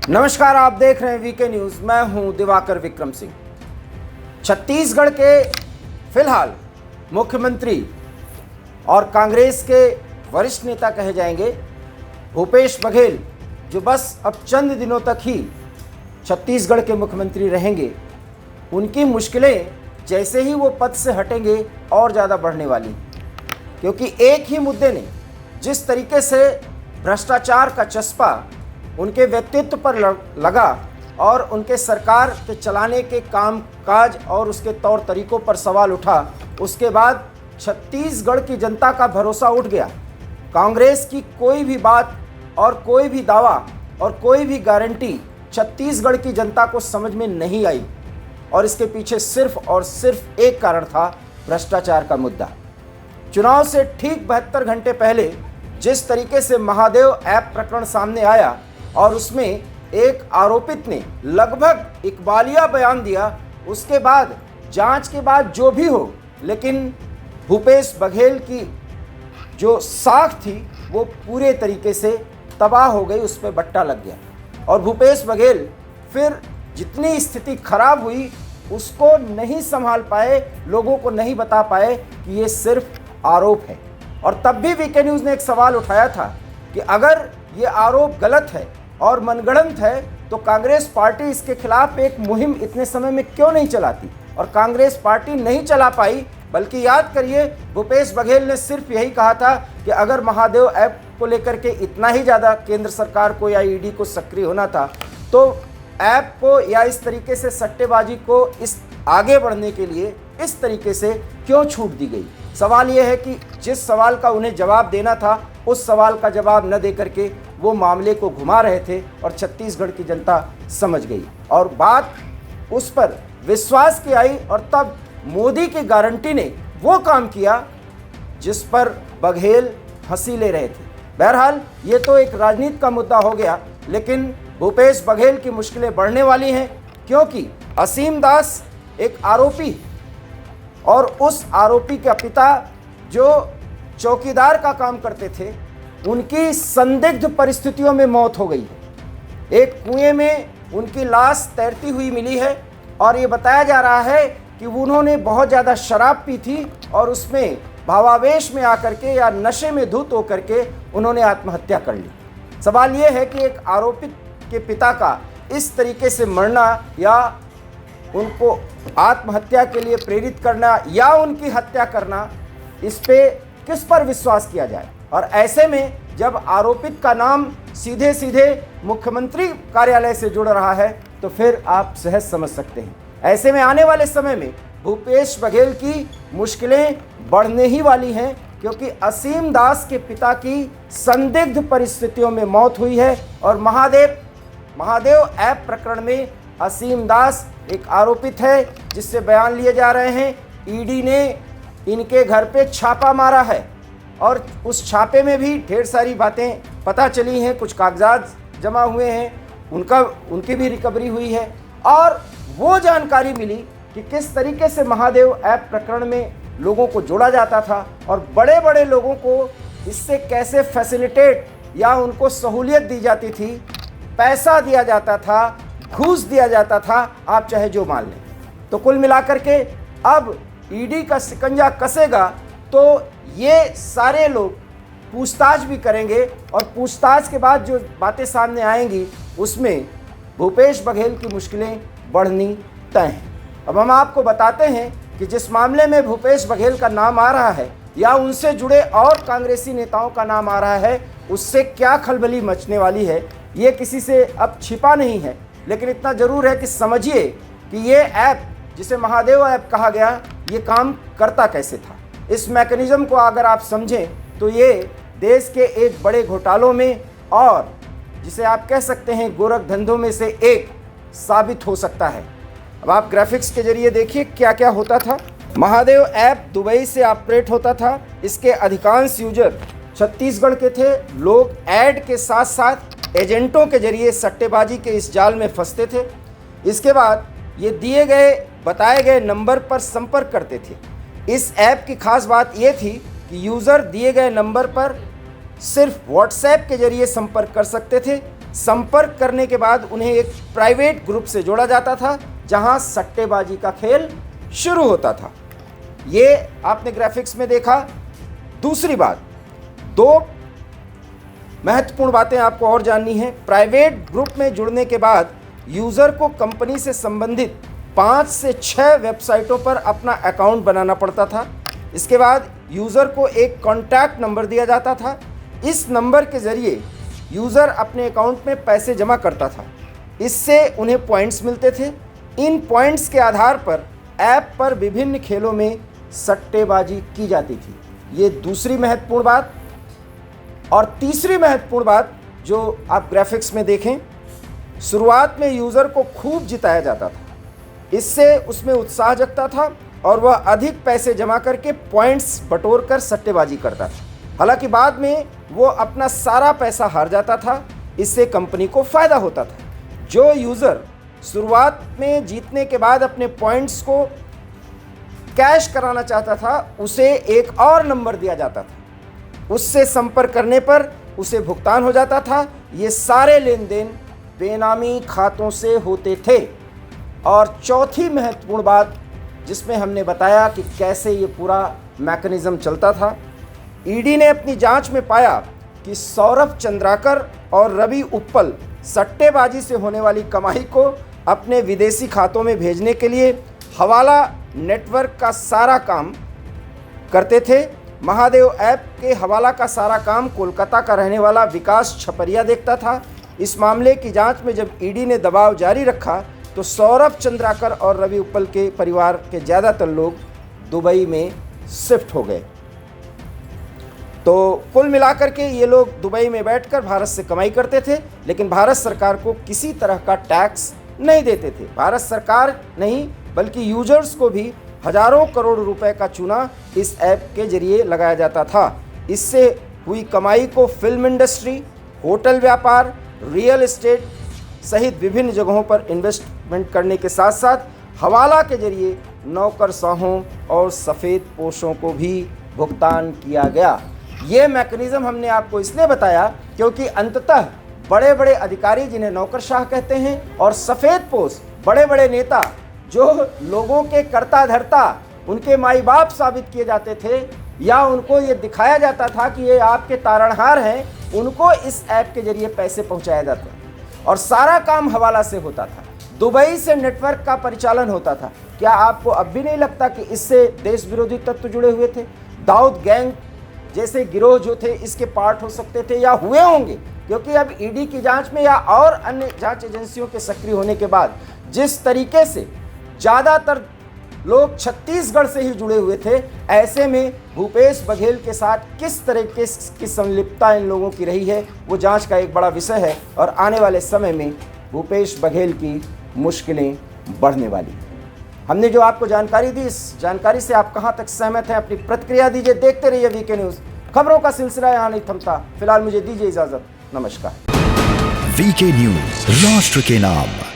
नमस्कार, आप देख रहे हैं वीके न्यूज। मैं हूं दिवाकर विक्रम सिंह। छत्तीसगढ़ के फिलहाल मुख्यमंत्री और कांग्रेस के वरिष्ठ नेता कहे जाएंगे भूपेश बघेल, जो बस अब चंद दिनों तक ही छत्तीसगढ़ के मुख्यमंत्री रहेंगे, उनकी मुश्किलें जैसे ही वो पद से हटेंगे और ज़्यादा बढ़ने वाली, क्योंकि एक ही मुद्दे ने जिस तरीके से भ्रष्टाचार का चस्पा उनके व्यक्तित्व पर लगा और उनके सरकार के चलाने के काम काज और उसके तौर तरीकों पर सवाल उठा, उसके बाद छत्तीसगढ़ की जनता का भरोसा उठ गया। कांग्रेस की कोई भी बात और कोई भी दावा और कोई भी गारंटी छत्तीसगढ़ की जनता को समझ में नहीं आई, और इसके पीछे सिर्फ और सिर्फ एक कारण था, भ्रष्टाचार का मुद्दा। चुनाव से ठीक 72 घंटे पहले जिस तरीके से महादेव ऐप प्रकरण सामने आया और उसमें एक आरोपित ने लगभग इकबालिया बयान दिया, उसके बाद जांच के बाद जो भी हो, लेकिन भूपेश बघेल की जो साख थी वो पूरे तरीके से तबाह हो गई, उस पर बट्टा लग गया। और भूपेश बघेल फिर जितनी स्थिति खराब हुई उसको नहीं संभाल पाए, लोगों को नहीं बता पाए कि ये सिर्फ आरोप है। और तब भी वीके न्यूज़ ने एक सवाल उठाया था कि अगर ये आरोप गलत है और मनगढ़ंत है तो कांग्रेस पार्टी इसके खिलाफ एक मुहिम इतने समय में क्यों नहीं चलाती। और कांग्रेस पार्टी नहीं चला पाई, बल्कि याद करिए भूपेश बघेल ने सिर्फ यही कहा था कि अगर महादेव ऐप को लेकर के इतना ही ज़्यादा केंद्र सरकार को या ईडी को सक्रिय होना था तो ऐप को या इस तरीके से सट्टेबाजी को इस आगे बढ़ने के लिए इस तरीके से क्यों छूट दी गई। सवाल यह है कि जिस सवाल का उन्हें जवाब देना था उस सवाल का जवाब न दे करके वो मामले को घुमा रहे थे, और छत्तीसगढ़ की जनता समझ गई और बात उस पर विश्वास की आई, और तब मोदी की गारंटी ने वो काम किया जिस पर बघेल हंसी ले रहे थे। बहरहाल ये तो एक राजनीति का मुद्दा हो गया, लेकिन भूपेश बघेल की मुश्किलें बढ़ने वाली हैं, क्योंकि असीम दास एक आरोपी और उस आरोपी का पिता जो चौकीदार का काम करते थे, उनकी संदिग्ध परिस्थितियों में मौत हो गई है। एक कुएं में उनकी लाश तैरती हुई मिली है और ये बताया जा रहा है कि उन्होंने बहुत ज़्यादा शराब पी थी और उसमें भावावेश में आकर के या नशे में धुत होकर के उन्होंने आत्महत्या कर ली। सवाल ये है कि एक आरोपित के पिता का इस तरीके से मरना या उनको आत्महत्या के लिए प्रेरित करना या उनकी हत्या करना, इस पे किस पर विश्वास किया जाए। और ऐसे में जब आरोपित का नाम सीधे सीधे मुख्यमंत्री कार्यालय से जुड़ रहा है तो फिर आप सहज समझ सकते हैं। ऐसे में आने वाले समय में भूपेश बघेल की मुश्किलें बढ़ने ही वाली हैं, क्योंकि असीम दास के पिता की संदिग्ध परिस्थितियों में मौत हुई है। और महादेव ऐप प्रकरण में असीम दास एक आरोपित है जिससे बयान लिए जा रहे हैं। ईडी ने इनके घर पे छापा मारा है और उस छापे में भी ढेर सारी बातें पता चली हैं, कुछ कागजात जमा हुए हैं, उनकी भी रिकवरी हुई है। और वो जानकारी मिली कि किस तरीके से महादेव ऐप प्रकरण में लोगों को जोड़ा जाता था और बड़े बड़े लोगों को इससे कैसे फैसिलिटेट या उनको सहूलियत दी जाती थी, पैसा दिया जाता था, घूस दिया जाता था, आप चाहे जो मान लें। तो कुल मिलाकर के अब ईडी का शिकंजा कसेगा तो ये सारे लोग पूछताछ भी करेंगे, और पूछताछ के बाद जो बातें सामने आएंगी उसमें भूपेश बघेल की मुश्किलें बढ़नी तय हैं। अब हम आपको बताते हैं कि जिस मामले में भूपेश बघेल का नाम आ रहा है या उनसे जुड़े और कांग्रेसी नेताओं का नाम आ रहा है, उससे क्या खलबली मचने वाली है, ये किसी से अब छिपा नहीं है। लेकिन इतना ज़रूर है कि समझिए कि ये ऐप जिसे महादेव ऐप कहा गया, ये काम करता कैसे था। इस मैकेनिज़्म को अगर आप समझें तो ये देश के एक बड़े घोटालों में और जिसे आप कह सकते हैं गोरख धंधों में से एक साबित हो सकता है। अब आप ग्राफिक्स के जरिए देखिए क्या क्या होता था। महादेव ऐप दुबई से ऑपरेट होता था। इसके अधिकांश यूजर छत्तीसगढ़ के थे। लोग ऐड के साथ साथ एजेंटों के जरिए सट्टेबाजी के इस जाल में फंसते थे। इसके बाद ये दिए गए बताए गए नंबर पर संपर्क करते थे। इस ऐप की खास बात यह थी कि यूज़र दिए गए नंबर पर सिर्फ व्हाट्सएप के जरिए संपर्क कर सकते थे संपर्क करने के बाद उन्हें एक प्राइवेट ग्रुप से जोड़ा जाता था जहां सट्टेबाजी का खेल शुरू होता था। ये आपने ग्राफिक्स में देखा। दूसरी बात, दो महत्वपूर्ण बातें आपको और जाननी है। प्राइवेट ग्रुप में जुड़ने के बाद यूज़र को कंपनी से संबंधित 5 से 6 वेबसाइटों पर अपना अकाउंट बनाना पड़ता था। इसके बाद यूज़र को एक कॉन्टैक्ट नंबर दिया जाता था। इस नंबर के ज़रिए यूज़र अपने अकाउंट में पैसे जमा करता था। इससे उन्हें पॉइंट्स मिलते थे। इन पॉइंट्स के आधार पर ऐप पर विभिन्न खेलों में सट्टेबाजी की जाती थी। ये दूसरी महत्वपूर्ण बात। और तीसरी महत्वपूर्ण बात जो आप ग्राफिक्स में देखें, शुरुआत में यूज़र को खूब जिताया जाता था। इससे उसमें उत्साह जगता था और वह अधिक पैसे जमा करके पॉइंट्स बटोर कर सट्टेबाजी करता था। हालांकि बाद में वो अपना सारा पैसा हार जाता था। इससे कंपनी को फ़ायदा होता था। जो यूज़र शुरुआत में जीतने के बाद अपने पॉइंट्स को कैश कराना चाहता था, उसे एक और नंबर दिया जाता था। उससे संपर्क करने पर उसे भुगतान हो जाता था। ये सारे लेन देन बेनामी खातों से होते थे। और चौथी महत्वपूर्ण बात जिसमें हमने बताया कि कैसे ये पूरा मैकेनिज्म चलता था, ईडी ने अपनी जांच में पाया कि सौरभ चंद्राकर और रवि उप्पल सट्टेबाजी से होने वाली कमाई को अपने विदेशी खातों में भेजने के लिए हवाला नेटवर्क का सारा काम करते थे। महादेव ऐप के हवाला का सारा काम कोलकाता का रहने वाला विकास छपरिया देखता था। इस मामले की जांच में जब ईडी ने दबाव जारी रखा तो सौरभ चंद्राकर और रवि उप्पल के परिवार के ज़्यादातर लोग दुबई में शिफ्ट हो गए। तो कुल मिलाकर के ये लोग दुबई में बैठकर भारत से कमाई करते थे, लेकिन भारत सरकार को किसी तरह का टैक्स नहीं देते थे। भारत सरकार नहीं बल्कि यूजर्स को भी हजारों करोड़ रुपए का चूना इस ऐप के जरिए लगाया जाता था। इससे हुई कमाई को फिल्म इंडस्ट्री, होटल व्यापार, रियल एस्टेट सहित विभिन्न जगहों पर इन्वेस्टमेंट करने के साथ साथ हवाला के जरिए नौकरशाहों और सफ़ेद पोशों को भी भुगतान किया गया। ये मैकेनिज्म हमने आपको इसलिए बताया क्योंकि अंततः बड़े बड़े अधिकारी जिन्हें नौकरशाह कहते हैं और सफ़ेद पोश बड़े बड़े नेता जो लोगों के कर्ता धर्ता, उनके माई बाप साबित किए जाते थे या उनको ये दिखाया जाता था कि ये आपके तारणहार हैं, उनको इस ऐप के जरिए पैसे पहुंचाया जाता था और सारा काम हवाला से होता था। दुबई से नेटवर्क का परिचालन होता था। क्या आपको अब भी नहीं लगता कि इससे देश विरोधी तत्व जुड़े हुए थे? दाऊद गैंग जैसे गिरोह जो थे इसके पार्ट हो सकते थे या हुए होंगे, क्योंकि अब ईडी की जांच में या और अन्य जांच एजेंसियों के सक्रिय होने के बाद जिस तरीके से ज़्यादातर लोग छत्तीसगढ़ से ही जुड़े हुए थे, ऐसे में भूपेश बघेल के साथ किस तरीके की संलिप्तता इन लोगों की रही है वो जांच का एक बड़ा विषय है और आने वाले समय में भूपेश बघेल की मुश्किलें बढ़ने वाली हैं। हमने जो आपको जानकारी दी, इस जानकारी से आप कहां तक सहमत हैं? अपनी प्रतिक्रिया दीजिए। देखते रहिए वीके न्यूज़। खबरों का सिलसिला यहां नहीं थमता। फिलहाल मुझे दीजिए इजाजत। नमस्कार। वीके न्यूज़, राष्ट्र के नाम।